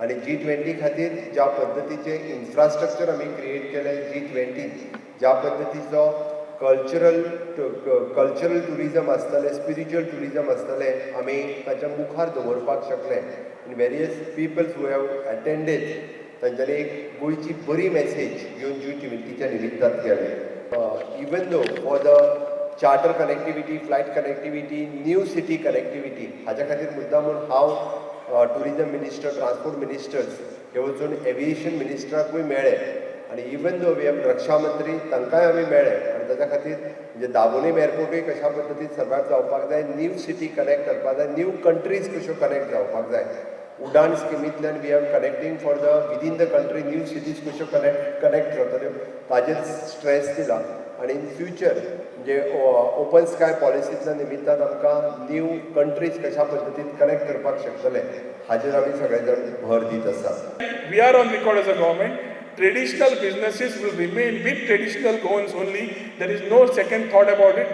आणि G20 खातीर ज्या पद्दतीचे इन्फ्रास्ट्रक्चर आमी क्रिएट केले G20 ज्या पद्दतीचो कल्चरल टुरिजम आसतलें स्पिरिच्युअल टुरिजम आसतलें आमी ताच्या मुखार दवरपाक शकले आनी various peoples who have attended तांच्यांनी एक गोंयची बरी मॅसेज घेवन G20च्या निमित्तान केले even though for the charter connectivity flight connectivity new city connectivity हाच्या खातीर मुद्दामून हांव टुरिजम मिनिस्टर ट्रान्सपोर्ट मिनिस्टर्स हे वचून एविएशन मिनिस्टराकूय मेळ्ळे आनी इवन दो वी हॅव रक्षा मंत्री तांकांय आमी मेळ्ळे आनी ताच्या खातीर म्हणजे दाबोलीम एअरपोर्टूय कशा पद्दतीन सर्वात जावपाक जाय न्यू सिटी कनेक्ट करपाक जाय न्यू कंट्रीज कश्यो कनेक्ट जावपाक जाय उडान स्किमींतल्यान we have connecting for the within the country new cities कश्यो कनेक्ट जातल्यो ताजेर स्ट्रेस दिला आनी इन फ्युचर म्हणजे ओपन स्काय पॉलिसींतल्या निमित्तान आमकां न्यू कंट्रीज कशा पद्दतीन कनेक्ट करपाक शकतले हाजेर आमी सगळे जाण भर दीत आसा. We are on record as a government. Traditional businesses will remain with traditional goals only. There is no second thought about it.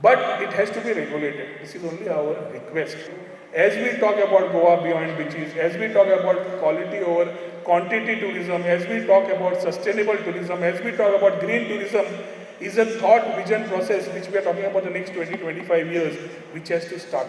But it has to be regulated. This is only our request. As we talk about Goa beyond beaches, as we talk about quality over quantity tourism, as we talk about sustainable tourism, as we talk about green tourism, is a thought vision process which we are talking about the next 20-25 years, which has to start.